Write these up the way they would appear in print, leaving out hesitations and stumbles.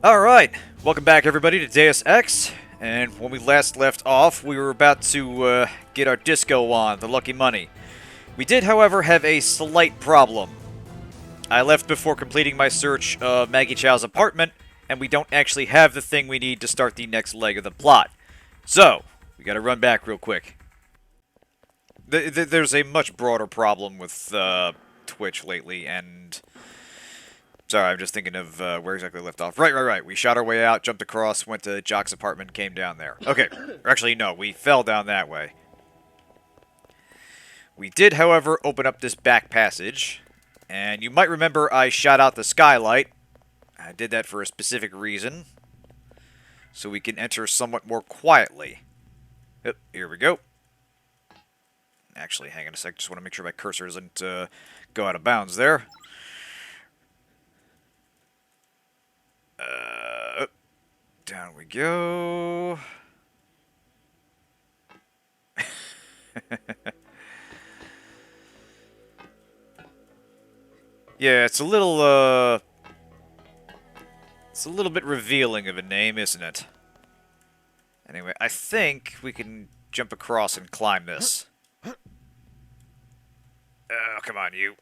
Alright, welcome back everybody to Deus Ex, and when we last left off, we were about to get our disco on, the lucky money. We did, however, have a slight problem. I left before completing my search of Maggie Chow's apartment, and we don't actually have the thing we need to start the next leg of the plot. So, we gotta run back real quick. There's a much broader problem with Twitch lately, and... Sorry, I'm just thinking of where exactly we left off. Right. We shot our way out, jumped across, went to Jock's apartment, came down there. Okay. Actually, no, we fell down that way. We did, however, open up this back passage. And you might remember I shot out the skylight. I did that for a specific reason. So we can enter somewhat more quietly. Yep, here we go. Actually, hang on a sec. Just want to make sure my cursor doesn't go out of bounds there. Down we go. Yeah, it's a little bit revealing of a name, isn't it? Anyway, I think we can jump across and climb this. Oh, come on, you.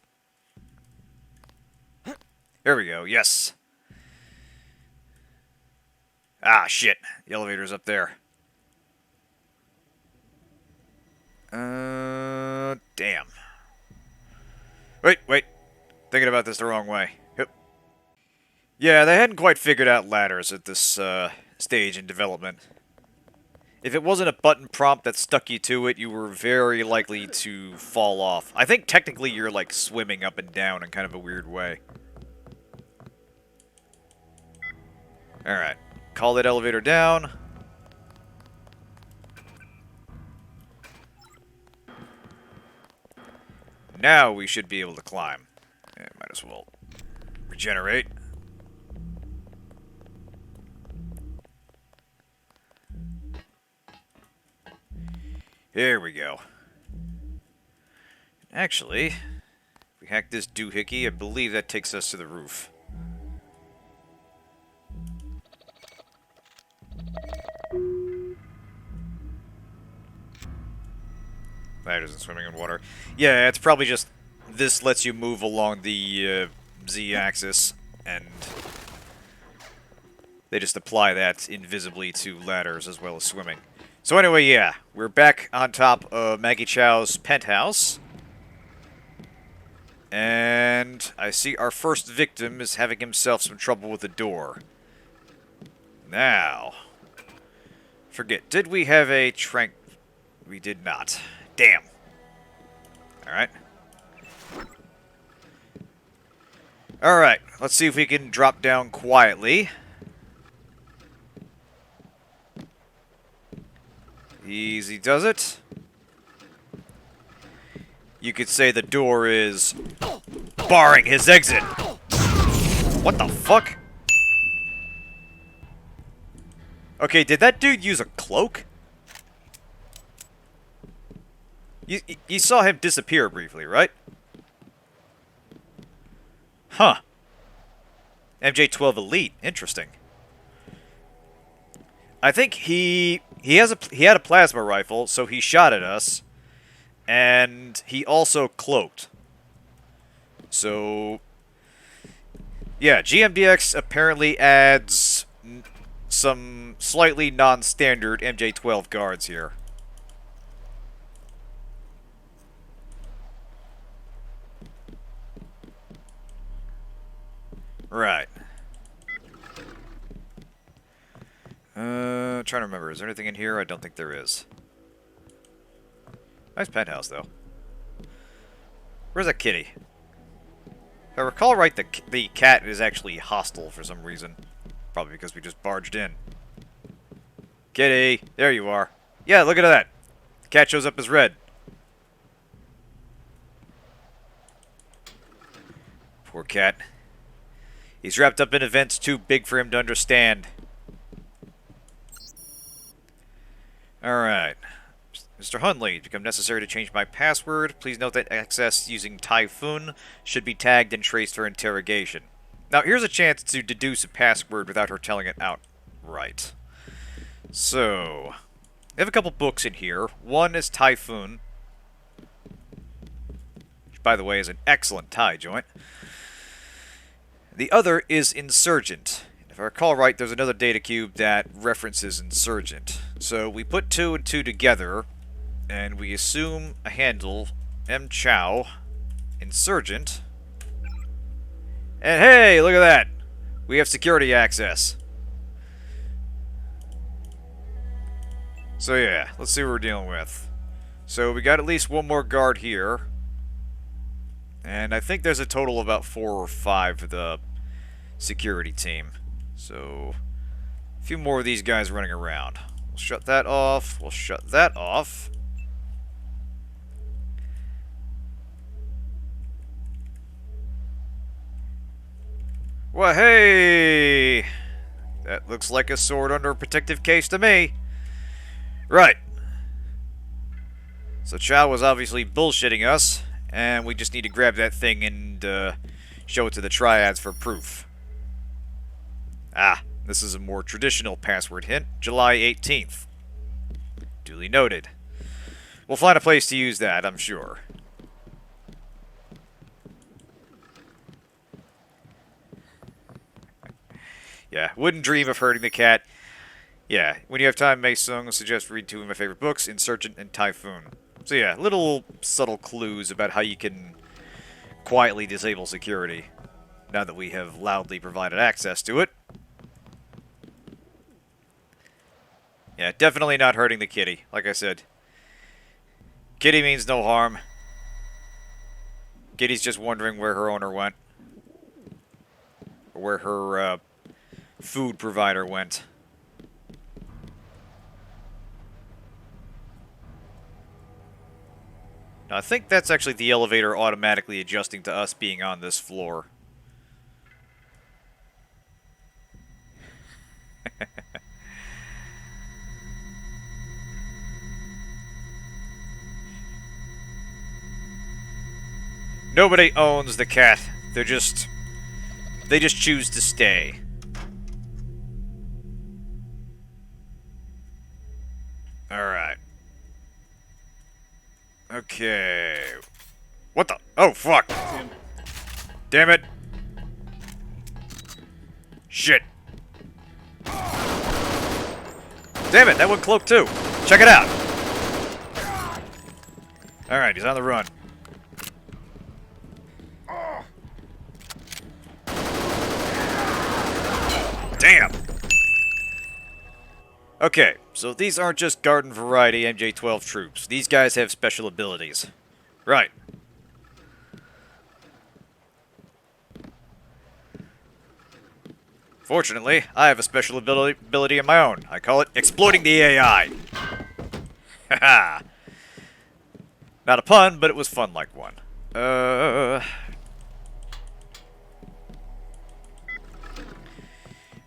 There we go, yes. Ah, shit. The elevator's up there. Damn. Wait. Thinking about this the wrong way. Yep. Yeah, they hadn't quite figured out ladders at this, stage in development. If it wasn't a button prompt that stuck you to it, you were very likely to fall off. I think technically you're, like, swimming up and down in kind of a weird way. Alright. Call that elevator down. Now we should be able to climb. Yeah, might as well regenerate. Here we go. Actually, if we hack this doohickey, I believe that takes us to the roof. That isn't swimming in water. Yeah, it's probably just... This lets you move along the Z-axis, and... They just apply that invisibly to ladders as well as swimming. So anyway, yeah. We're back on top of Maggie Chow's penthouse. And I see our first victim is having himself some trouble with the door. Now... Forget, did we have a trank... We did not. Damn. Alright. Alright, let's see if we can drop down quietly. Easy does it. You could say the door is barring his exit. What the fuck? Okay, did that dude use a cloak? You saw him disappear briefly, right? Huh. MJ-12 Elite. Interesting. I think he had a plasma rifle, so he shot at us. And he also cloaked. So... Yeah, GMDX apparently adds some slightly non-standard MJ-12 guards here. Right. Trying to remember. Is there anything in here? I don't think there is. Nice penthouse, though. Where's that kitty? If I recall right, the cat is actually hostile for some reason. Probably because we just barged in. Kitty! There you are. Yeah, look at that. The cat shows up as red. Poor cat. He's wrapped up in events too big for him to understand. Alright. Mr. Hunley, it's become necessary to change my password. Please note that access using Typhoon should be tagged and traced for interrogation. Now, here's a chance to deduce a password without her telling it outright. So, we have a couple books in here. One is Typhoon, which, by the way, is an excellent tie joint. The other is Insurgent. If I recall right, there's another data cube that references Insurgent. So we put 2 and 2 together, and we assume a handle, M. Chow, Insurgent. And hey, look at that! We have security access. So yeah, let's see what we're dealing with. So we got at least one more guard here. And I think there's a total of about 4 or 5 for the security team. So, a few more of these guys running around. We'll shut that off. We'll shut that off. Well, hey! That looks like a sword under a protective case to me. Right. So Chow was obviously bullshitting us, and we just need to grab that thing and show it to the triads for proof. Ah, this is a more traditional password hint. July 18th. Duly noted. We'll find a place to use that, I'm sure. Yeah, wouldn't dream of hurting the cat. Yeah, when you have time, Mei Sung suggests read 2 of my favorite books, Insurgent and Typhoon. So yeah, little subtle clues about how you can quietly disable security, now that we have loudly provided access to it. Yeah, definitely not hurting the kitty, like I said. Kitty means no harm. Kitty's just wondering where her owner went. Or where her, food provider went. Now, I think that's actually the elevator automatically adjusting to us being on this floor. Nobody owns the cat. They just choose to stay. Alright. Okay. What the? Oh, fuck. Damn it. Shit. Damn it, that one cloaked too. Check it out. Alright, he's on the run. Damn! Okay, so these aren't just garden variety MJ-12 troops. These guys have special abilities. Right. Fortunately, I have a special ability of my own. I call it exploiting the AI. Haha. Not a pun, but it was fun like one.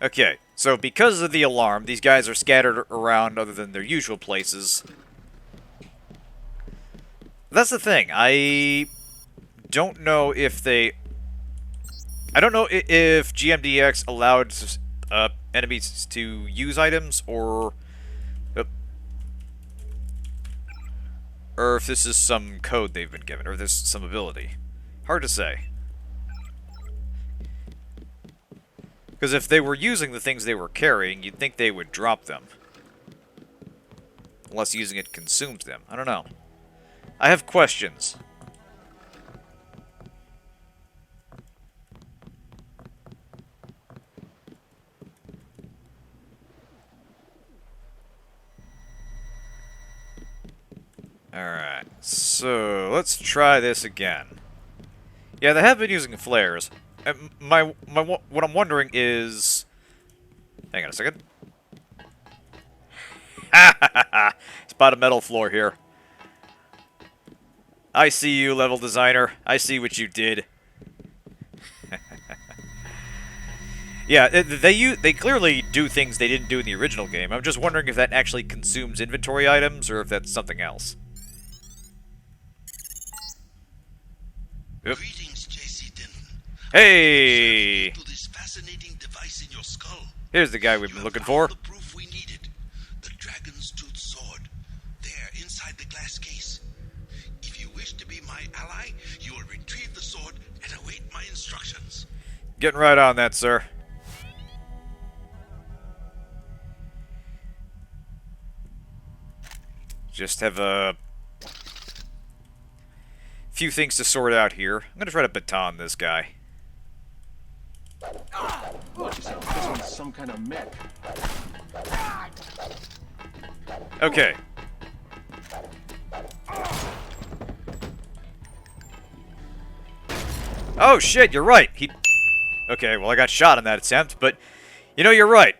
Okay, so because of the alarm, these guys are scattered around other than their usual places. That's the thing. I don't know if they... I don't know if GMDX allowed enemies to use items, or if this is some code they've been given, or this is some ability. Hard to say. Because if they were using the things they were carrying, you'd think they would drop them. Unless using it consumes them. I don't know. I have questions. Alright, so let's try this again. Yeah, they have been using flares. What I'm wondering is... Hang on a second. Spot a metal floor here. I see you, level designer. I see what you did. Yeah, they clearly do things they didn't do in the original game. I'm just wondering if that actually consumes inventory items, or if that's something else. Yep. Greetings, JC Denton. Hey! To this Here's the guy we've been looking for. The proof we needed. The dragon's tooth sword. There, inside the glass case. If you wish to be my ally, you will retrieve the sword and await my instructions. Getting right on that, sir. Just have a few things to sort out here. I'm gonna try to baton this guy. Watch yourself. This one's some kind of mech. Okay. Oh shit, you're right. Okay, well I got shot in that attempt, but you know, you're right.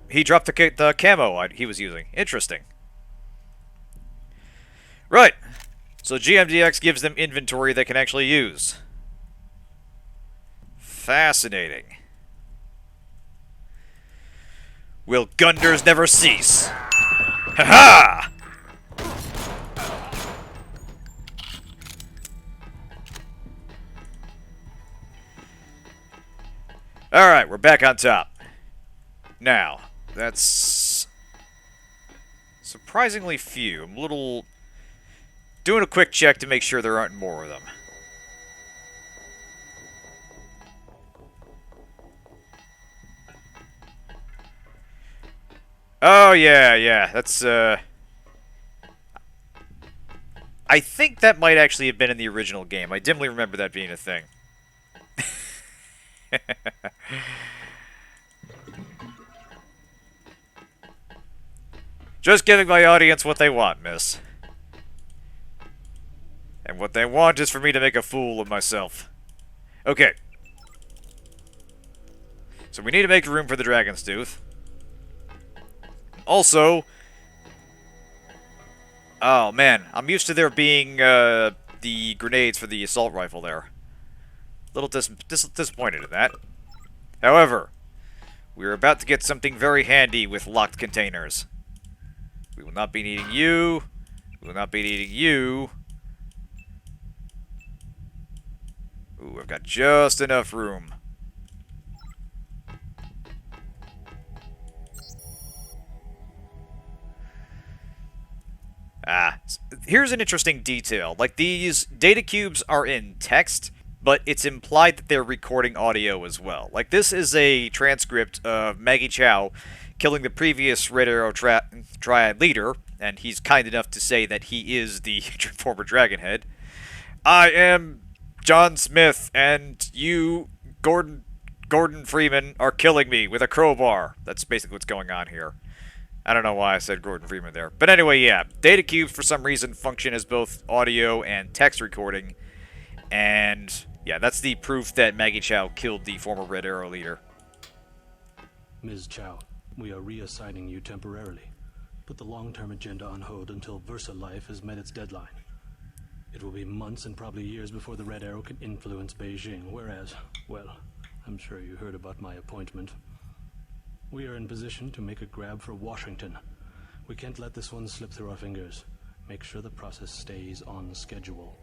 He dropped the camo he was using. Interesting. Right. So GMDX gives them inventory they can actually use. Fascinating. Will Gunders never cease? Ha-ha! Alright, we're back on top. Now, that's surprisingly few. I'm doing a quick check to make sure there aren't more of them. Oh, yeah, that's, I think that might actually have been in the original game. I dimly remember that being a thing. Just giving my audience what they want, miss. And what they want is for me to make a fool of myself. Okay. So we need to make room for the Dragon's Tooth. Also... Oh, man. I'm used to there being, the grenades for the assault rifle there. A little disappointed in that. However, we're about to get something very handy with locked containers. We will not be needing you. We will not be needing you. Ooh, I've got just enough room. Here's an interesting detail. Like, these data cubes are in text, but it's implied that they're recording audio as well. Like, this is a transcript of Maggie Chow killing the previous Red Arrow Triad leader, and he's kind enough to say that he is the former Dragonhead. I am John Smith, and you, Gordon Freeman, are killing me with a crowbar. That's basically what's going on here. I don't know why I said Gordon Freeman there. But anyway, yeah. Data cubes, for some reason, function as both audio and text recording. And, yeah, that's the proof that Maggie Chow killed the former Red Arrow leader. Ms. Chow, we are reassigning you temporarily. Put the long-term agenda on hold until Versa Life has met its deadline. It will be months and probably years before the Red Arrow can influence Beijing, whereas, well, I'm sure you heard about my appointment. We are in position to make a grab for Washington. We can't let this one slip through our fingers. Make sure the process stays on schedule.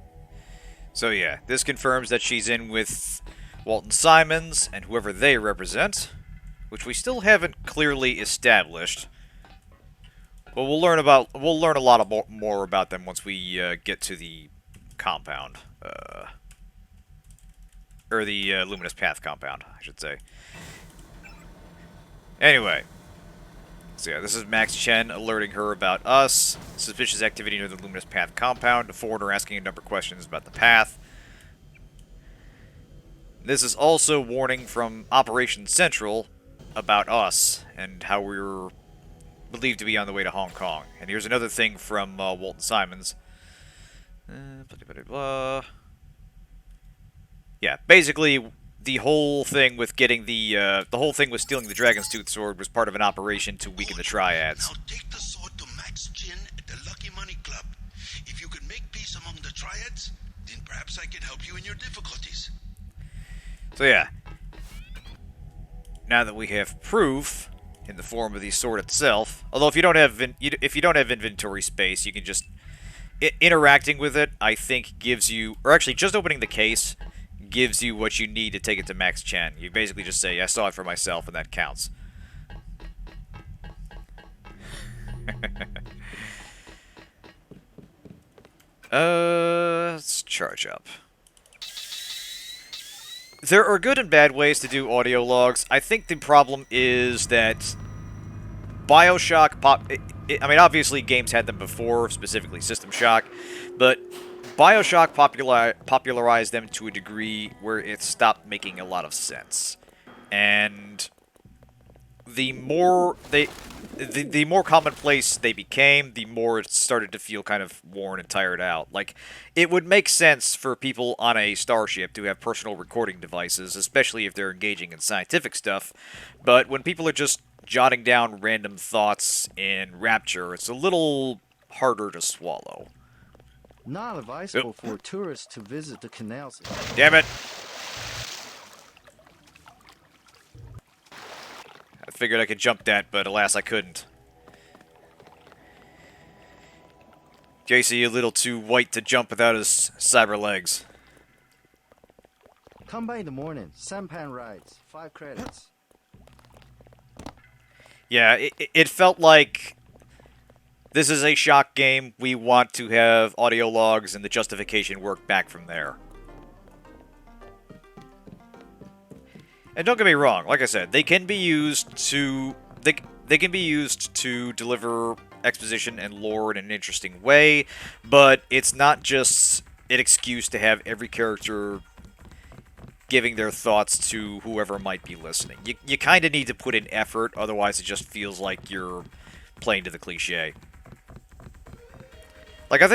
So yeah, this confirms that she's in with Walton Simons and whoever they represent, which we still haven't clearly established. But we'll learn a lot more about them once we get to the compound, or the Luminous Path compound, I should say. Anyway, so yeah, this is Max Chen alerting her about us. Suspicious activity near the Luminous Path compound. A foreigner asking a number of questions about the path. This is also warning from Operation Central about us and how we're believed to be on the way to Hong Kong. And here's another thing from Walton Simons. Yeah, basically, the whole thing with getting the whole thing with stealing the Dragon's Tooth sword was part of an operation to weaken the triads. Now take the sword to Max Chin at the Lucky Money Club. If you can make peace among the triads, then perhaps I can help you in your difficulties. So yeah, now that we have proof in the form of the sword itself, although if you don't have inventory space, you can just interacting with it. I think gives you, or actually just opening the case gives you what you need to take it to Max Chen. You basically just say, I saw it for myself, and that counts. Let's charge up. There are good and bad ways to do audio logs. I think the problem is that Bioshock I mean, obviously games had them before, specifically System Shock, but Bioshock popularized them to a degree where it stopped making a lot of sense. And the more the more commonplace they became, the more it started to feel kind of worn and tired out. Like, it would make sense for people on a starship to have personal recording devices, especially if they're engaging in scientific stuff, but when people are just jotting down random thoughts in Rapture, it's a little harder to swallow. Not advisable for tourists to visit the canals. Damn it! I figured I could jump that, but alas I couldn't. JC a little too white to jump without his cyber legs. Come by in the morning. Sampan rides. 5 credits. Yeah, it felt like this is a Shock game. We want to have audio logs and the justification work back from there. And don't get me wrong, like I said, they can be used to they can be used to deliver exposition and lore in an interesting way, but it's not just an excuse to have every character giving their thoughts to whoever might be listening. You kind of need to put in effort, otherwise it just feels like you're playing to the cliche. Like, I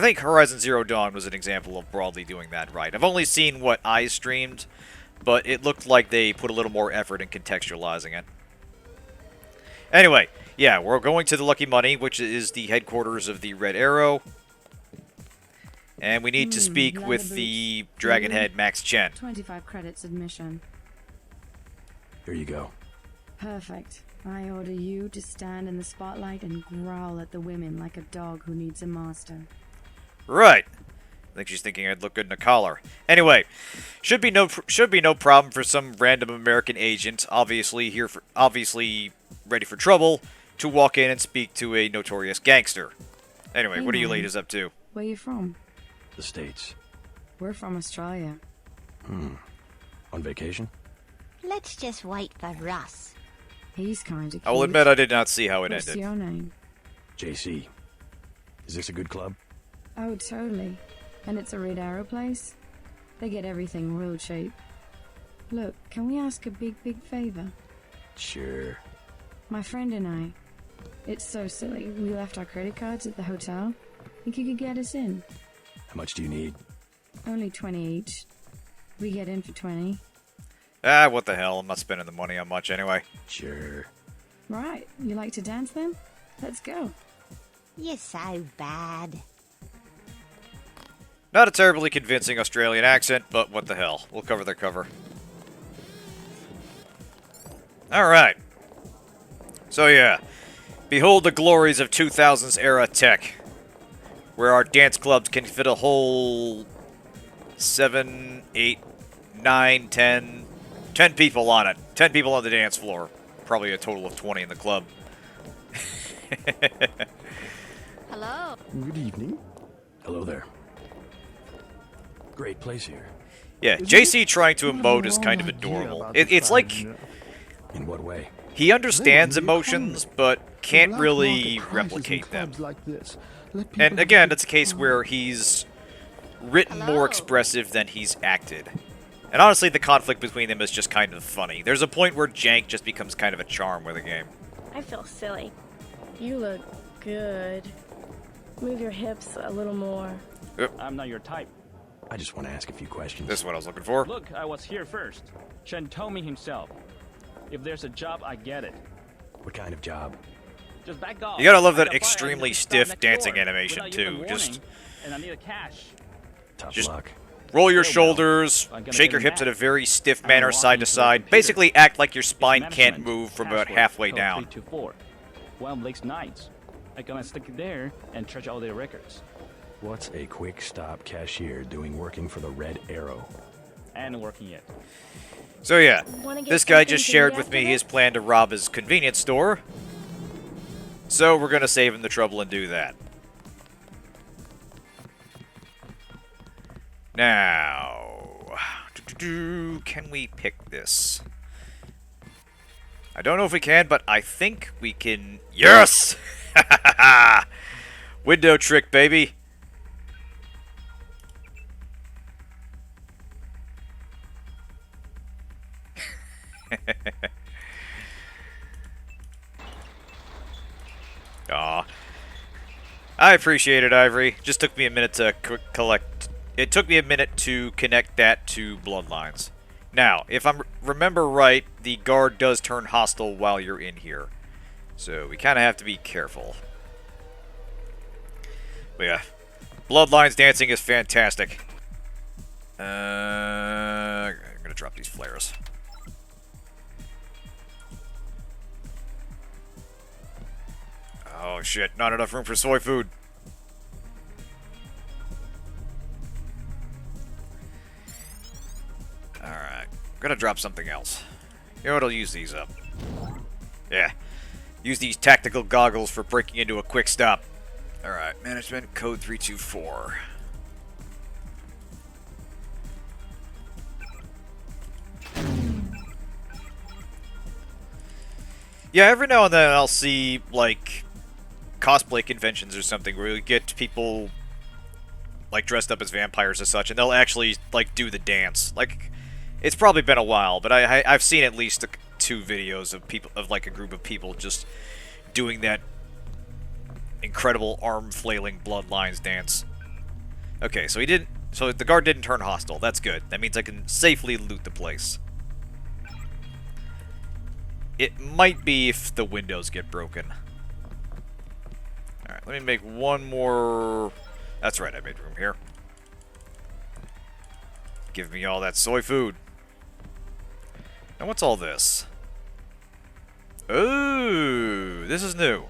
think Horizon Zero Dawn was an example of broadly doing that right. I've only seen what I streamed, but it looked like they put a little more effort in contextualizing it. Anyway, yeah, we're going to the Lucky Money, which is the headquarters of the Red Arrow. And we need to speak with the Dragon Head, Max Chen. 25 credits admission. Here you go. Perfect. I order you to stand in the spotlight and growl at the women like a dog who needs a master. Right. I think she's thinking I'd look good in a collar. Anyway, should be no problem for some random American agent, obviously ready for trouble, to walk in and speak to a notorious gangster. Anyway, Hey, what are you man. ladies up to? Where you from? The States. We're from Australia. On vacation? Let's just wait for Russ. He's kind of cute. I will admit I did not see how it What's ended. your name? JC. Is this a good club? Oh, totally. And it's a Red Arrow place? They get everything real cheap. Look, can we ask a big favor? Sure. My friend and I. It's so silly. We left our credit cards at the hotel. Think you could get us in? How much do you need? Only 20 each. We get in for 20. Ah, what the hell? I'm not spending the money on much anyway. Sure. Right. You like to dance then? Let's go. You're so bad. Not a terribly convincing Australian accent, but what the hell. We'll cover their cover. Alright. So yeah. Behold the glories of 2000s era tech. Where our dance clubs can fit a whole 7, 8, 9, 10 people on it. 10 people on the dance floor. Probably a total of 20 in the club. Hello. Good evening. Hello there. Great place here. Yeah, JC trying to emote is kind of adorable. It's like In what way? he understands emotions, but can't really replicate them. And again, it's a case where he's written more expressive than he's acted. And honestly, the conflict between them is just kind of funny. There's a point where jank just becomes kind of a charm with a game. I feel silly. You look good. Move your hips a little more. I'm not your type. I just want to ask a few questions. This is what I was looking for. Look, I was here first. Chen told me himself. If there's a job, I get it. What kind of job? Just back off. You gotta love that I got fired extremely and stiff next dancing door animation, without even too. warning, Just and I need a cash. Tough Just- luck. roll your Oh, well, shoulders, I'm gonna shake get your him hips in a back. very stiff I'm manner walking side to to the side. computer. Basically act like your It's spine can't management. move from about Password, halfway code down. 324. One Blake's nights. I gonna stick it there and trash all their records. What's a quick stop cashier doing working for the Red Arrow? And working it. So yeah, Wanna get this guy something just to shared eat with after me his this? plan to rob his convenience store. So we're going to save him the trouble and do that. Now, can we pick this? I don't know if we can, but I think we can. Yes! Window trick, baby. Aw. I appreciate it, Ivory. Just took me a minute to collect. It took me a minute to connect that to Bloodlines. Now, if I remember right, the guard does turn hostile while you're in here. So we kind of have to be careful. But yeah, Bloodlines dancing is fantastic. I'm gonna drop these flares. Oh shit, not enough room for soy food. Alright, gonna drop something else. You know what, I'll use these up. Yeah, use these tactical goggles for breaking into a quick stop. Alright, management code 324. Yeah, every now and then I'll see, like, cosplay conventions or something where you get people, like, dressed up as vampires and such, and they'll actually, like, do the dance. Like, it's probably been a while, but I've seen at least 2 videos of people, of, like, a group of people just doing that incredible arm-flailing Bloodlines dance. Okay, so so the guard didn't turn hostile. That's good. That means I can safely loot the place. It might be if the windows get broken. Alright, let me make one more... That's right, I made room here. Give me all that soy food. Now what's all this? Ooh, this is new.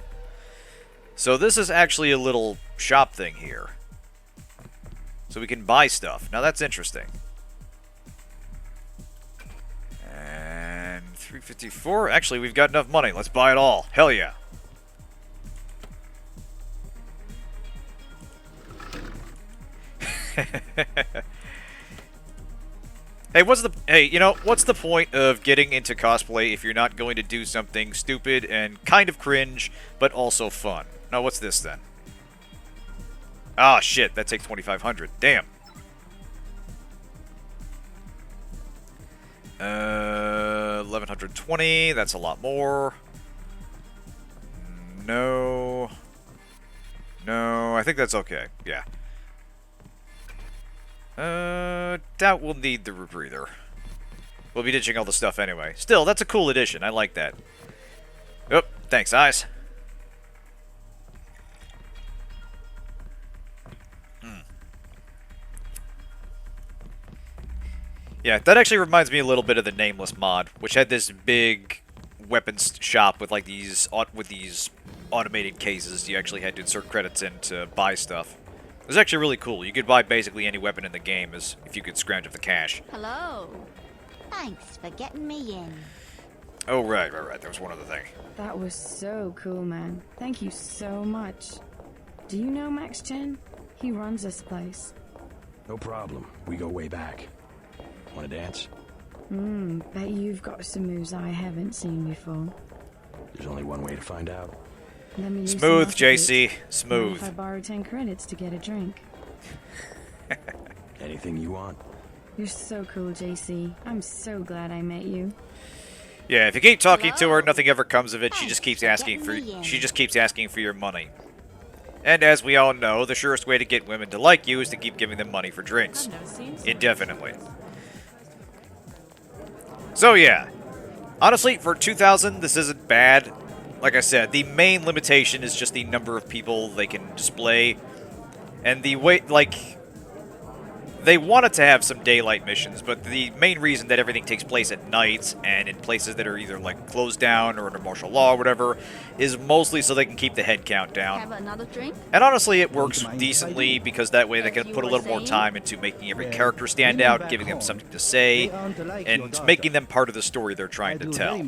So this is actually a little shop thing here. So we can buy stuff. Now that's interesting. And 354. Actually, we've got enough money. Let's buy it all. Hell yeah. Hey, you know, what's the point of getting into cosplay if you're not going to do something stupid and kind of cringe, but also fun? Now, what's this then? Ah, shit, that takes 2,500. Damn. 1,120, that's a lot more. No. No, I think that's okay. Yeah. Doubt we'll need the rebreather. We'll be ditching all the stuff anyway. Still, that's a cool addition. I like that. Oh, thanks, eyes. Yeah, that actually reminds me a little bit of the Nameless mod, which had this big weapons shop with like these automated cases. You actually had to insert credits in to buy stuff. It was actually really cool. You could buy basically any weapon in the game as if you could scrounge up the cash. Hello. Thanks for getting me in. Oh, right. There was one other thing. That was so cool, man. Thank you so much. Do you know Max Chen? He runs this place. No problem. We go way back. Wanna dance? Bet you've got some moves I haven't seen before. There's only one way to find out. Let me Smooth, JC. Smooth. If I borrow 10 credits to get a drink. Anything you want. You're so cool, JC. I'm so glad I met you. Yeah, if you keep talking to her, nothing ever comes of it. She just keeps asking for your money. And as we all know, the surest way to get women to like you is to keep giving them money for drinks. Indefinitely. So yeah, honestly, for 2,000, this isn't bad. Like I said, the main limitation is just the number of people they can display. And the way, like, they wanted to have some daylight missions, but the main reason that everything takes place at night and in places that are either, like, closed down or under martial law or whatever is mostly so they can keep the head count down. Have another drink? And honestly, it works decently because that way they can put a little more time into making every character stand out, giving them something to say, and making them part of the story they're trying to tell.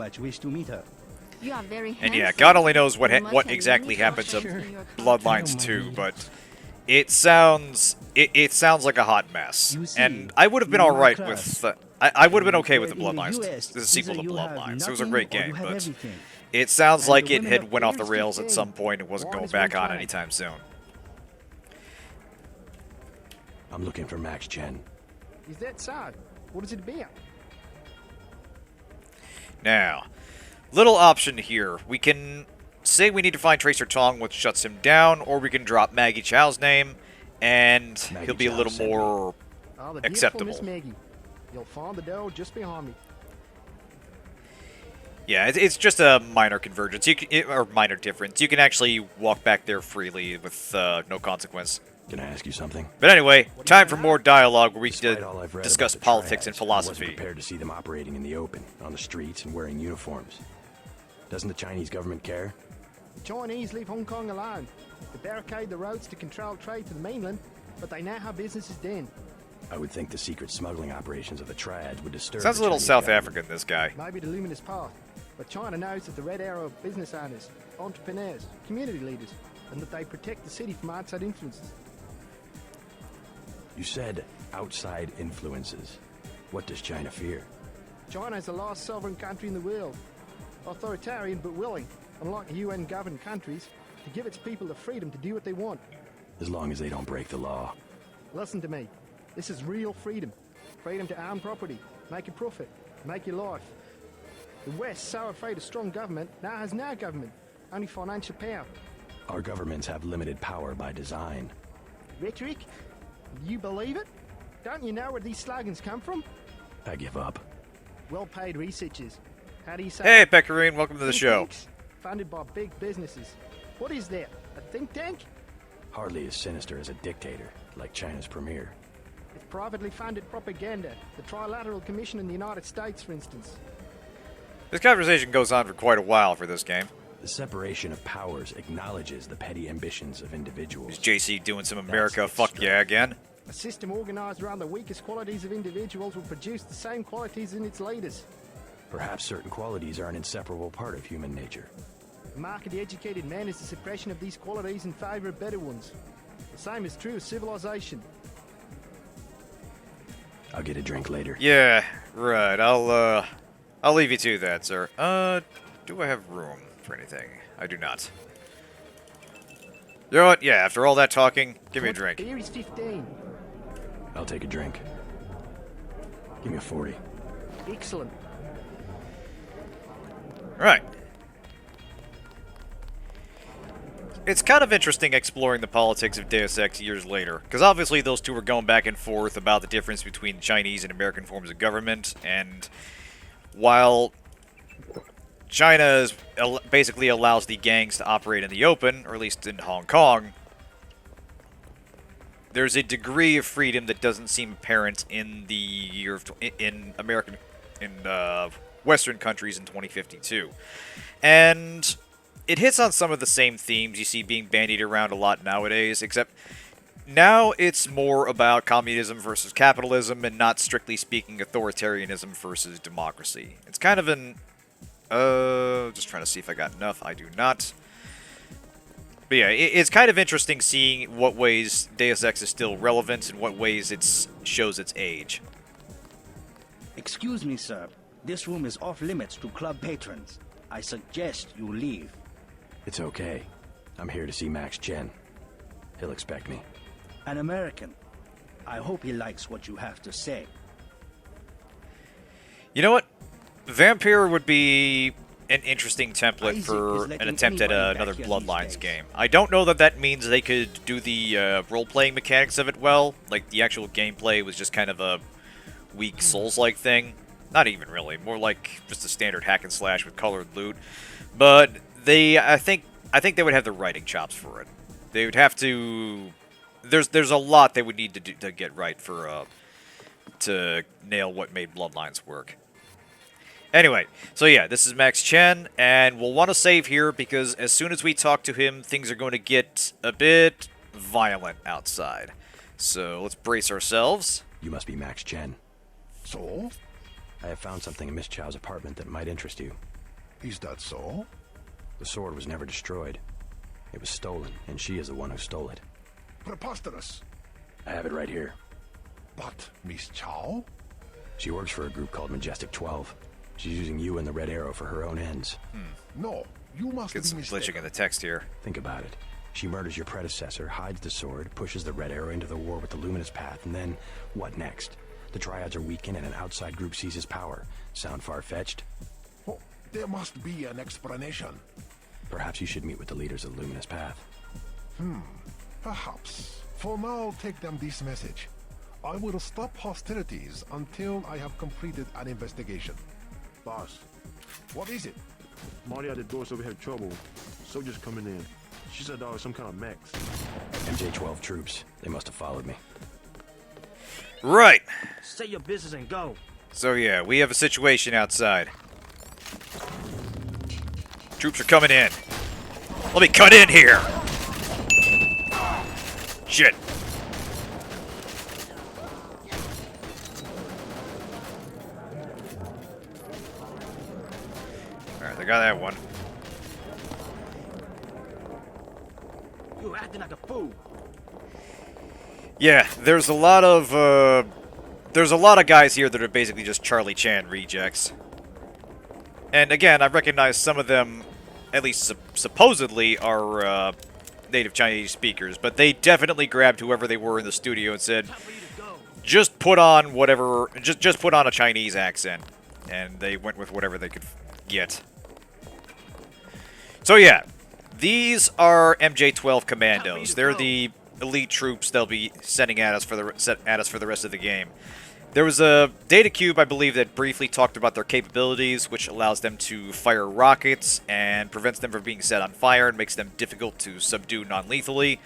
You are very And yeah, handsome. God only knows You must what have exactly many happened to options in your Bloodlines 2, but it sounds a hot mess. You see, And I would have been in my alright class, with I would have been okay with the in the Bloodlines, US, the sequel to either you have Bloodlines. It was a nothing great or you game, have but everything. it sounds And like the it women had up went off there the is rails at 15. some point and wasn't One going is back one on time. anytime soon. I'm looking for Max Chen. Is that so? What is it about? Now, little option here. We can say we need to find Tracer Tong, which shuts him down, or we can drop Maggie Chow's name, and Maggie he'll be a Chow little sent me. more Oh, the acceptable. beautiful Miss Maggie. You'll find the door just behind me. Yeah, it's just a minor convergence, or minor difference. You can actually walk back there freely with no consequence. Can I ask you something? But anyway, time for more dialogue where we Despite all I've read discuss about the politics and triads, I wasn't philosophy. prepared to see them operating in the open, on the streets, and wearing uniforms. Doesn't the Chinese government care? The Chinese leave Hong Kong alone. They barricade the roads to control trade to the mainland, but they know how business is done. I would think the secret smuggling operations of the triads would disturb. Sounds a the little Chinese South government. African, this guy. Maybe the luminous path, but China knows that the Red Arrow are business owners, entrepreneurs, community leaders, and that they protect the city from outside influences. You said outside influences. What does China fear? China is the last sovereign country in the world. Authoritarian but willing, unlike UN-governed countries, to give its people the freedom to do what they want. As long as they don't break the law. Listen to me. This is real freedom. Freedom to own property, make a profit, make your life. The West, so afraid of strong government, now has no government, only financial power. Our governments have limited power by design. Rhetoric? You believe it? Don't you know where these slogans come from? I give up. Well-paid researchers. How do you say? Hey, Pecorine, welcome to the Think show. tanks, funded by big businesses. What is that? A think tank? Hardly as sinister as a dictator, like China's premier. It's privately funded propaganda. The Trilateral Commission in the United States, for instance. This conversation goes on for quite a while for this game. The separation of powers acknowledges the petty ambitions of individuals. Is JC doing some That's America its fuck strength. yeah again? A system organized around the weakest qualities of individuals will produce the same qualities in its leaders. Perhaps certain qualities are an inseparable part of human nature. The mark of the educated man is the suppression of these qualities in favor of better ones. The same is true of civilization. I'll get a drink later. Yeah, right. I'll leave you to that, sir. Do I have room for anything? I do not. You know what? Yeah, after all that talking, give me a drink. Beer is 15. I'll take a drink. Give me a 40. Excellent. Right. It's kind of interesting exploring the politics of Deus Ex years later, because obviously those two were going back and forth about the difference between Chinese and American forms of government, and while China basically allows the gangs to operate in the open, or at least in Hong Kong, there's a degree of freedom that doesn't seem apparent in the year of Western countries in 2052, and it hits on some of the same themes you see being bandied around a lot nowadays, except now it's more about communism versus capitalism and not strictly speaking authoritarianism versus democracy. It's kind of an just trying to see if I got enough. I do not. But yeah, it's kind of interesting seeing what ways Deus Ex is still relevant and what ways it shows its age. Excuse me, sir. This room is off limits to club patrons. I suggest you leave. It's okay. I'm here to see Max Chen. He'll expect me. An American. I hope he likes what you have to say. You know what? Vampire would be an interesting template Isaac for is an letting attempt at anybody another back here Bloodlines these days. game. I don't know that that means they could do the role-playing mechanics of it well. Like, the actual gameplay was just kind of a weak Souls-like thing. Not even really. More like just a standard hack and slash with colored loot. But I think they would have the writing chops for it. They would have to... There's a lot they would need to do to get right for to nail what made Bloodlines work. Anyway, so yeah, this is Max Chen, and we'll want to save here because as soon as we talk to him, things are going to get a bit violent outside. So let's brace ourselves. You must be Max Chen. So? I have found something in Miss Chow's apartment that might interest you. Is that so? The sword was never destroyed. It was stolen, and she is the one who stole it. Preposterous. I have it right here. But Miss Chow? She works for a group called Majestic 12. She's using you and the Red Arrow for her own ends. No, you must Get be some mistaken. glitching in the text here. Think about it. She murders your predecessor, hides the sword, pushes the Red Arrow into the war with the Luminous Path, and then, what next? The triads are weakened and an outside group seizes power. Sound far-fetched? Oh, there must be an explanation. Perhaps you should meet with the leaders of the Luminous Path. Perhaps. For now, take them this message. I will stop hostilities until I have completed an investigation. Boss, What is it? Marty at the door said we had trouble. Soldiers coming in. She said there was some kind of mechs. MJ-12 troops. They must have followed me. Right. Say your business and go. So yeah, we have a situation outside. Troops are coming in. Let me cut in here. Shit. Alright, they got that one. You acting like a fool. Yeah, there's a lot of guys here that are basically just Charlie Chan rejects. And again, I recognize some of them, at least supposedly, are native Chinese speakers, but they definitely grabbed whoever they were in the studio and said, just put on whatever, just put on a Chinese accent. And they went with whatever they could get. So yeah, these are MJ-12 commandos. They're the elite troops they'll be sending at us for the rest of the game. There was a data cube, I believe, that briefly talked about their capabilities, which allows them to fire rockets and prevents them from being set on fire and makes them difficult to subdue non-lethally.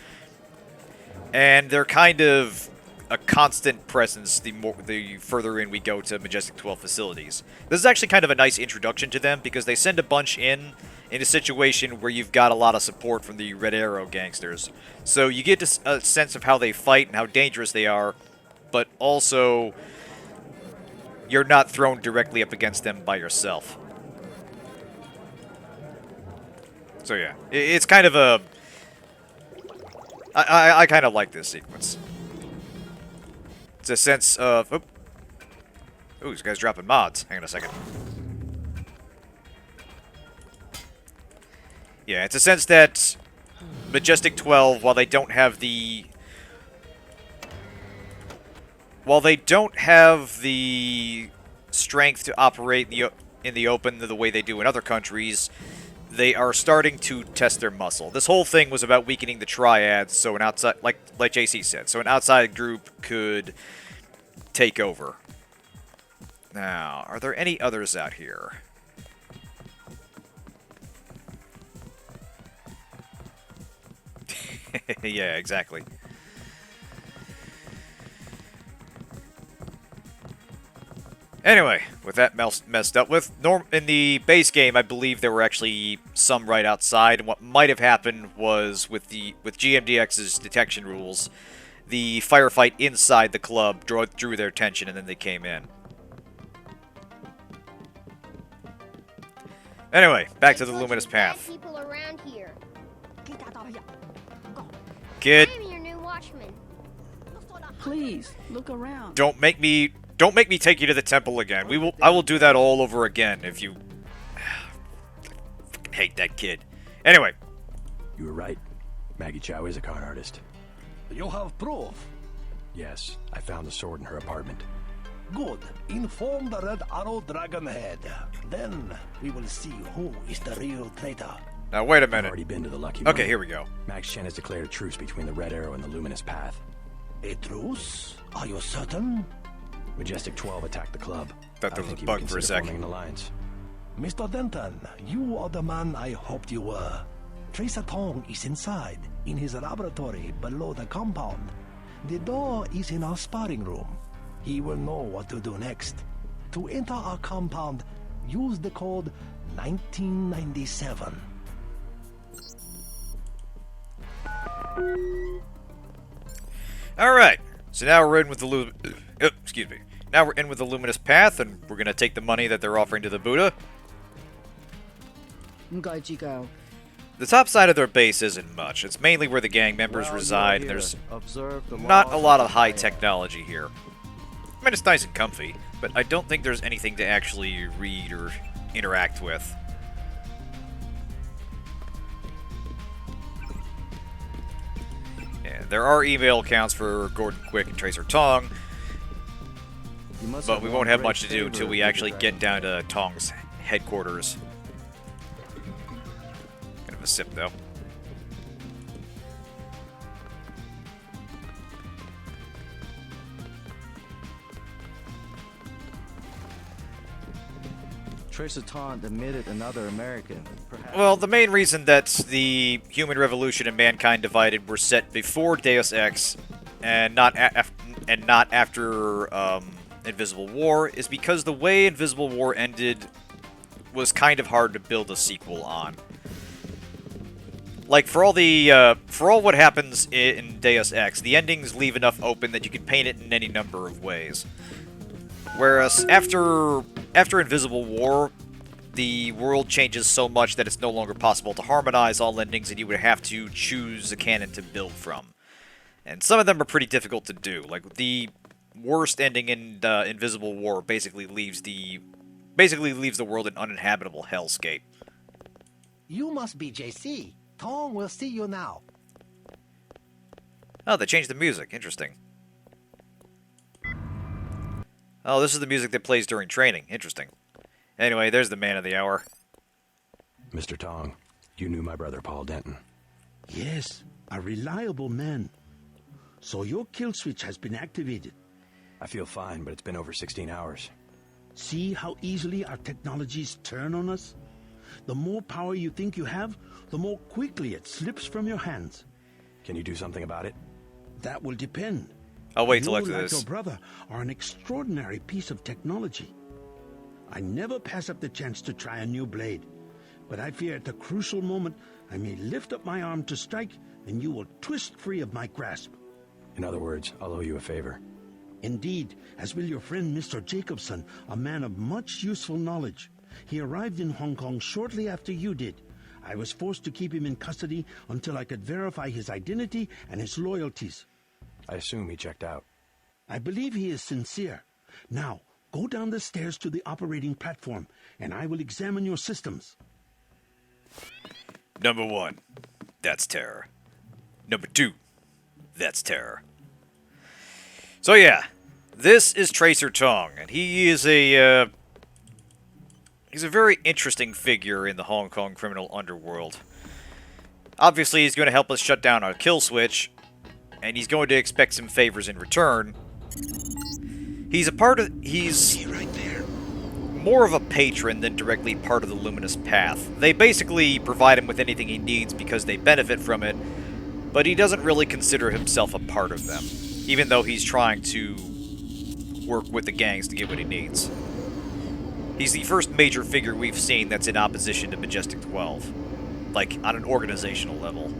And they're kind of a constant presence the further in we go to Majestic 12 facilities. This is actually kind of a nice introduction to them because they send a bunch in a situation where you've got a lot of support from the Red Arrow gangsters. So you get a sense of how they fight and how dangerous they are, but also you're not thrown directly up against them by yourself. So yeah, it's kind of a... I kind of like this sequence. It's a sense of... Ooh, this guy's dropping mods. Hang on a second. Yeah, it's a sense that Majestic 12, while they don't have the strength to operate in the open the way they do in other countries, they are starting to test their muscle. This whole thing was about weakening the triads, so an outside, like JC said, so an outside group could take over. Now, are there any others out here? Yeah, exactly. Anyway, with that messed up with, in the base game, I believe there were actually some right outside, and what might have happened was, with GMDX's detection rules, the firefight inside the club drew their attention, and then they came in. Anyway, back to the Luminous Path. People around here. Kid, I'm your new watchman. Please, look around. don't make me take you to the temple again. I will do that all over again if you... Fucking hate that kid. Anyway. You were right. Maggie Chow is a con artist. You have proof? Yes, I found the sword in her apartment. Good. Inform the Red Arrow Dragon Head. Then we will see who is the real traitor. Now, wait a I've minute. already been to the Lucky Okay, Money. here we go. Max Chen has declared a truce between the Red Arrow and the Luminous Path. A truce? Are you certain? Majestic 12 attacked the club. Thought there I was think a he bug would for a consider second. forming an alliance. Mr. Denton, you are the man I hoped you were. Tracer Tong is inside, in his laboratory below the compound. The door is in our sparring room. He will know what to do next. To enter our compound, use the code 1997. Alright, so now we're in with the Now we're in with the Luminous Path, and we're gonna take the money that they're offering to the Buddha. Go. The top side of their base isn't much. It's mainly where the gang members reside, and there's not a lot of high technology here. I mean, it's nice and comfy, but I don't think there's anything to actually read or interact with. Yeah, there are email accounts for Gordon Quick and Tracer Tong, but we won't have much to do until we actually get down to Tong's headquarters. Kind of a sip, though. Tracer Tong admitted another American. Well, the main reason that the Human Revolution and Mankind Divided were set before Deus Ex and not after Invisible War is because the way Invisible War ended was kind of hard to build a sequel on. Like, for all what happens in Deus Ex, the endings leave enough open that you can paint it in any number of ways. Whereas after Invisible War, the world changes so much that it's no longer possible to harmonize all endings, and you would have to choose a canon to build from. And some of them are pretty difficult to do. Like, the worst ending in Invisible War basically leaves the world an uninhabitable hellscape. You must be JC. Tong will see you now. Oh, they changed the music. Interesting. Oh, this is the music that plays during training. Interesting. Anyway, there's the man of the hour. Mr. Tong, you knew my brother Paul Denton. Yes, a reliable man. So your kill switch has been activated. I feel fine, but it's been over 16 hours. See how easily our technologies turn on us? The more power you think you have, the more quickly it slips from your hands. Can you do something about it? That will depend. I'll wait till after you, like this. your brother, are an extraordinary piece of technology. I never pass up the chance to try a new blade, but I fear at the crucial moment I may lift up my arm to strike, and you will twist free of my grasp. In other words, I'll owe you a favor. Indeed, as will your friend Mr. Jacobson, a man of much useful knowledge. He arrived in Hong Kong shortly after you did. I was forced to keep him in custody until I could verify his identity and his loyalties. I assume he checked out. I believe he is sincere. Now, go down the stairs to the operating platform, and I will examine your systems. Number 1, that's terror. Number 2, that's terror. So yeah, this is Tracer Tong, and he is he's a very interesting figure in the Hong Kong criminal underworld. Obviously, he's going to help us shut down our kill switch, and he's going to expect some favors in return. He's right there. More of a patron than directly part of the Luminous Path. They basically provide him with anything he needs because they benefit from it, but he doesn't really consider himself a part of them, even though he's trying to work with the gangs to get what he needs. He's the first major figure we've seen that's in opposition to Majestic 12, like on an organizational level.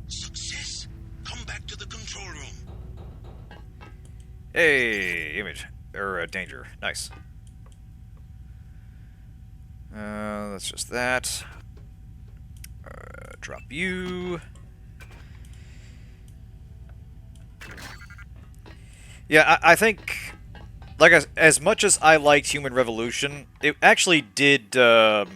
Success! Come back to the control room. Hey, image. Danger. Nice. That's just that. Drop you. Yeah, I think, like, as much as I liked Human Revolution, it actually did, it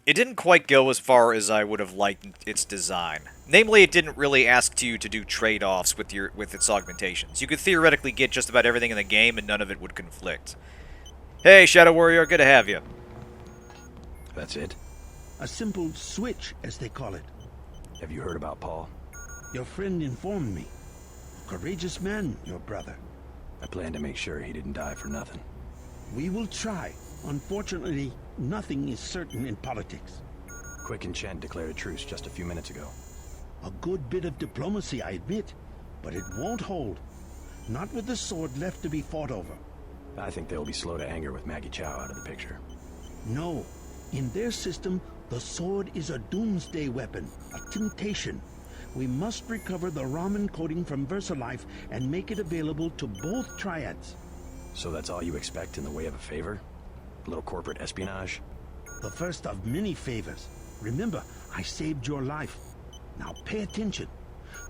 didn't quite go as far as I would have liked its design. Namely, it didn't really ask you to do trade-offs with its augmentations. You could theoretically get just about everything in the game, and none of it would conflict. Hey, Shadow Warrior, good to have you. That's it? A simple switch, as they call it. Have you heard about Paul? Your friend informed me. Courageous man, your brother. I plan to make sure he didn't die for nothing. We will try. Unfortunately, nothing is certain in politics. Quick and Chen declared a truce just a few minutes ago. A good bit of diplomacy, I admit, but it won't hold. Not with the sword left to be fought over. I think they'll be slow to anger with Maggie Chow out of the picture. No. In their system, the sword is a doomsday weapon, a temptation. We must recover the Raman coding from VersaLife and make it available to both triads. So that's all you expect in the way of a favor? A little corporate espionage? The first of many favors. Remember, I saved your life. Now pay attention.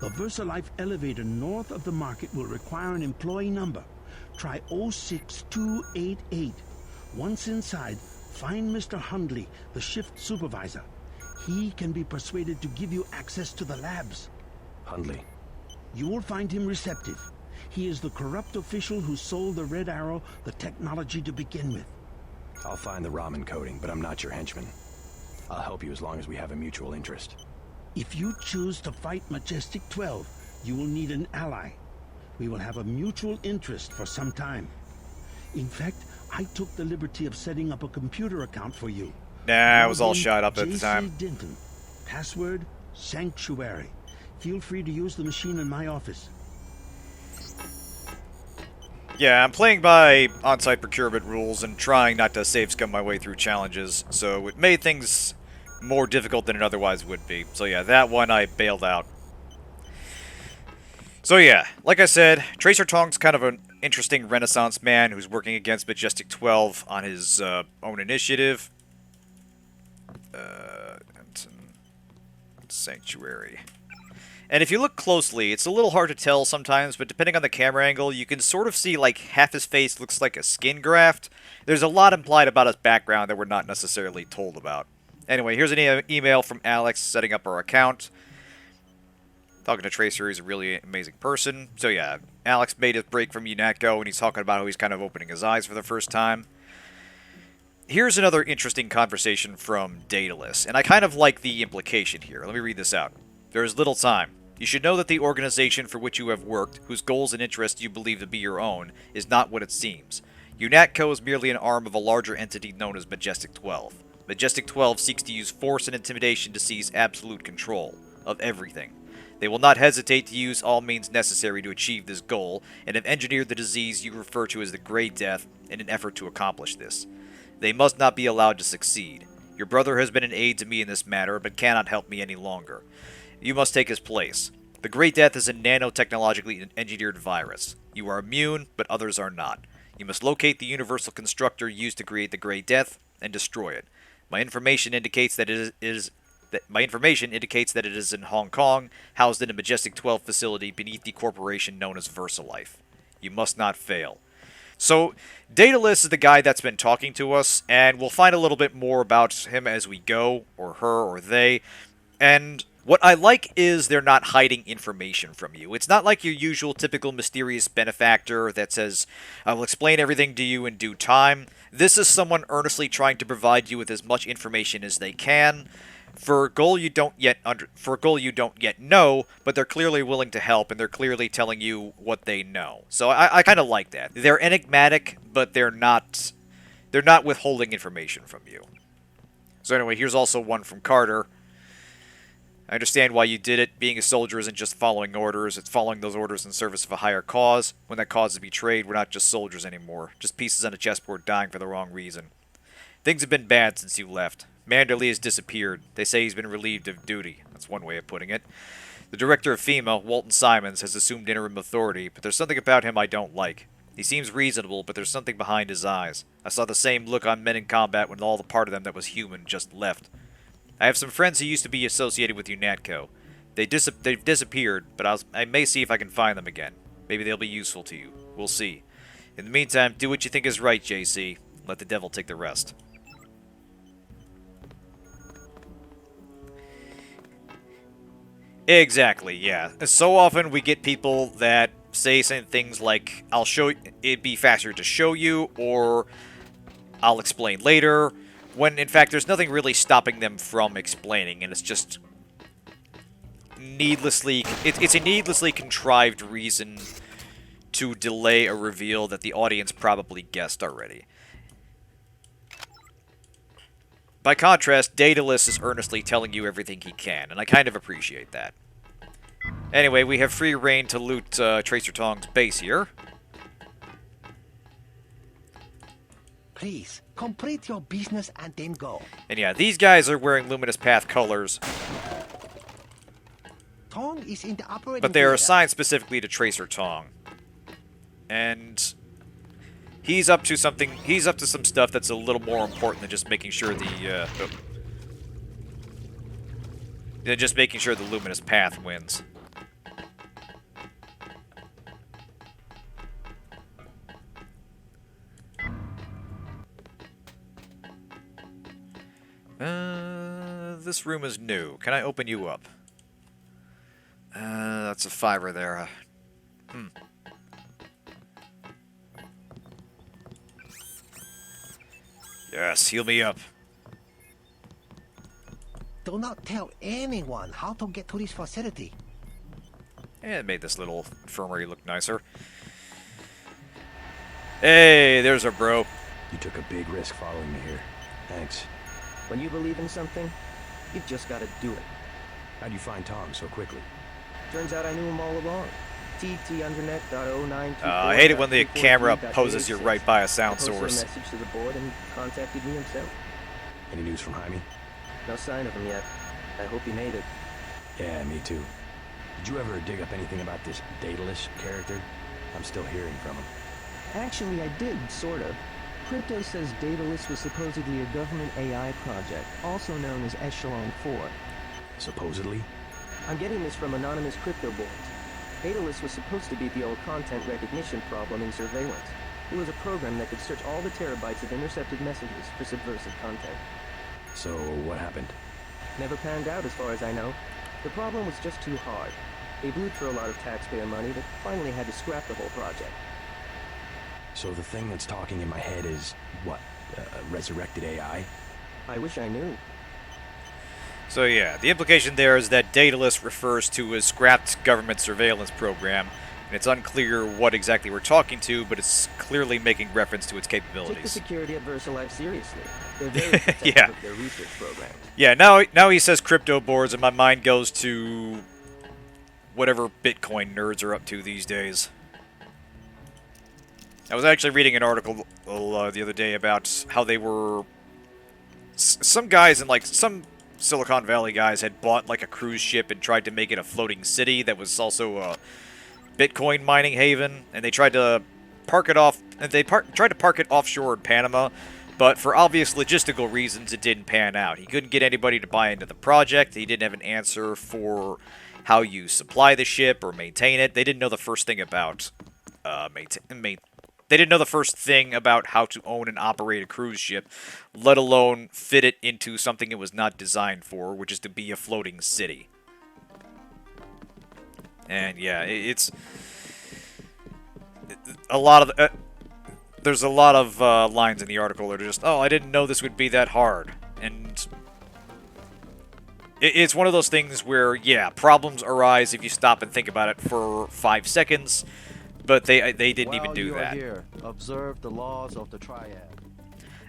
The VersaLife elevator north of the market will require an employee number. Try 06288. Once inside, find Mr. Hundley, the shift supervisor. He can be persuaded to give you access to the labs. Hundley. You will find him receptive. He is the corrupt official who sold the Red Arrow the technology to begin with. I'll find the Raman coding, but I'm not your henchman. I'll help you as long as we have a mutual interest. If you choose to fight Majestic 12, you will need an ally. We will have a mutual interest for some time. In fact, I took the liberty of setting up a computer account for you. Nah, I was all shot up at the time. Denton. Password, Sanctuary. Feel free to use the machine in my office. Yeah, I'm playing by on-site procurement rules and trying not to save scum my way through challenges, so it made things more difficult than it otherwise would be. So yeah, that one I bailed out. So yeah, like I said, Tracer Tong's kind of an interesting Renaissance man who's working against Majestic 12 on his own initiative. Sanctuary. And if you look closely, it's a little hard to tell sometimes, but depending on the camera angle, you can sort of see like half his face looks like a skin graft. There's a lot implied about his background that we're not necessarily told about. Anyway, here's an email from Alex setting up our account. Talking to Tracer, he's a really amazing person. So yeah, Alex made his break from UNATCO, and he's talking about how he's kind of opening his eyes for the first time. Here's another interesting conversation from Daedalus, and I kind of like the implication here. Let me read this out. There is little time. You should know that the organization for which you have worked, whose goals and interests you believe to be your own, is not what it seems. UNATCO is merely an arm of a larger entity known as Majestic 12. Majestic 12 seeks to use force and intimidation to seize absolute control of everything. They will not hesitate to use all means necessary to achieve this goal, and have engineered the disease you refer to as the Grey Death in an effort to accomplish this. They must not be allowed to succeed. Your brother has been an aid to me in this matter, but cannot help me any longer. You must take his place. The Great Death is a nanotechnologically engineered virus. You are immune, but others are not. You must locate the universal constructor used to create the Great Death and destroy it. My information indicates that it is in Hong Kong, housed in a Majestic 12 facility beneath the corporation known as VersaLife. You must not fail. So, Daedalus is the guy that's been talking to us, and we'll find a little bit more about him as we go, or her, or they, and what I like is they're not hiding information from you. It's not like your usual typical mysterious benefactor that says, I will explain everything to you in due time. This is someone earnestly trying to provide you with as much information as they can for a goal you don't yet know, but they're clearly willing to help, and they're clearly telling you what they know. So I kind of like that. They're enigmatic, but they're not withholding information from you. So anyway, here's also one from Carter. I understand why you did it. Being a soldier isn't just following orders, it's following those orders in service of a higher cause. When that cause is betrayed, we're not just soldiers anymore, just pieces on a chessboard dying for the wrong reason. Things have been bad since you left. Manderley has disappeared. They say he's been relieved of duty. That's one way of putting it. The director of FEMA, Walton Simons, has assumed interim authority, but there's something about him I don't like. He seems reasonable, but there's something behind his eyes. I saw the same look on men in combat when all the part of them that was human just left. I have some friends who used to be associated with UNATCO. They've disappeared, but I may see if I can find them again. Maybe they'll be useful to you. We'll see. In the meantime, do what you think is right, JC. Let the devil take the rest. Exactly, yeah. So often we get people that say things like, it'd be faster to show you, or I'll explain later, when in fact there's nothing really stopping them from explaining, and it's just it's a needlessly contrived reason to delay a reveal that the audience probably guessed already. By contrast, Daedalus is earnestly telling you everything he can, and I kind of appreciate that. Anyway, we have free reign to loot Tracer Tong's base here. Please, complete your business and then go. And yeah, these guys are wearing Luminous Path colors. Tong is in the operating But they are theater. assigned specifically to Tracer Tong. And he's up to something. He's up to some stuff that's a little more important than just making sure the luminous path wins. This room is new. Can I open you up? That's a fiver there. Yes, heal me up. Do not tell anyone how to get to this facility. And it made this little infirmary look nicer. Hey, there's our bro. You took a big risk following me here. Thanks. When you believe in something, you've just got to do it. How'd you find Tom so quickly? Turns out I knew him all along. TTUndernet.0924. I hate it when the camera poses you right by a sound Posted source. a message to the board and contacted me himself. Any news from Jaime? No sign of him yet. I hope he made it. Yeah, me too. Did you ever dig up anything about this Daedalus character? I'm still hearing from him. Actually, I did, sort of. Crypto says Daedalus was supposedly a government AI project, also known as Echelon 4. Supposedly? I'm getting this from anonymous crypto boards. Daedalus was supposed to be the old content recognition problem in surveillance. It was a program that could search all the terabytes of intercepted messages for subversive content. So, what happened? Never panned out as far as I know. The problem was just too hard. They blew through a lot of taxpayer money that finally had to scrap the whole project. So the thing that's talking in my head is, what, a resurrected AI? I wish I knew. So yeah, the implication there is that Daedalus refers to a scrapped government surveillance program, and it's unclear what exactly we're talking to, but it's clearly making reference to its Take the capabilities. security at VersaLife seriously. They're very protective Yeah. of their research programs. Yeah, now he says crypto boards, and my mind goes to whatever Bitcoin nerds are up to these days. I was actually reading an article the other day about how they were... some guys in, like, some Silicon Valley guys had bought, like, a cruise ship and tried to make it a floating city that was also a Bitcoin mining haven, and they tried to park it off... and they tried to park it offshore in Panama, but for obvious logistical reasons, it didn't pan out. He couldn't get anybody to buy into the project. He didn't have an answer for how you supply the ship or maintain it. They didn't know the first thing about They didn't know the first thing about how to own and operate a cruise ship, let alone fit it into something it was not designed for, which is to be a floating city. And yeah, it's a lot of there's a lot of lines in the article that are just, oh, I didn't know this would be that hard. And it's one of those things where, yeah, problems arise if you stop and think about it for 5 seconds. But they didn't even do that. Here, observe the laws of the triad.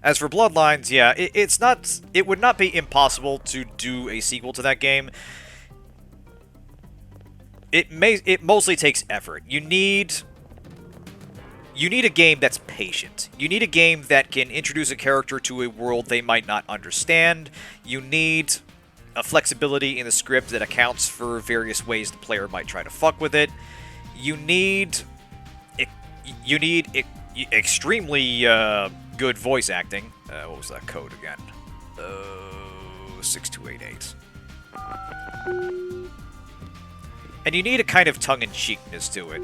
As for Bloodlines, yeah, it would not be impossible to do a sequel to that game. It mostly takes effort. You need a game that's patient. You need a game that can introduce a character to a world they might not understand. You need a flexibility in the script that accounts for various ways the player might try to fuck with it. You need extremely good voice acting. What was that code again? 6288. And you need a kind of tongue-in-cheekness to it.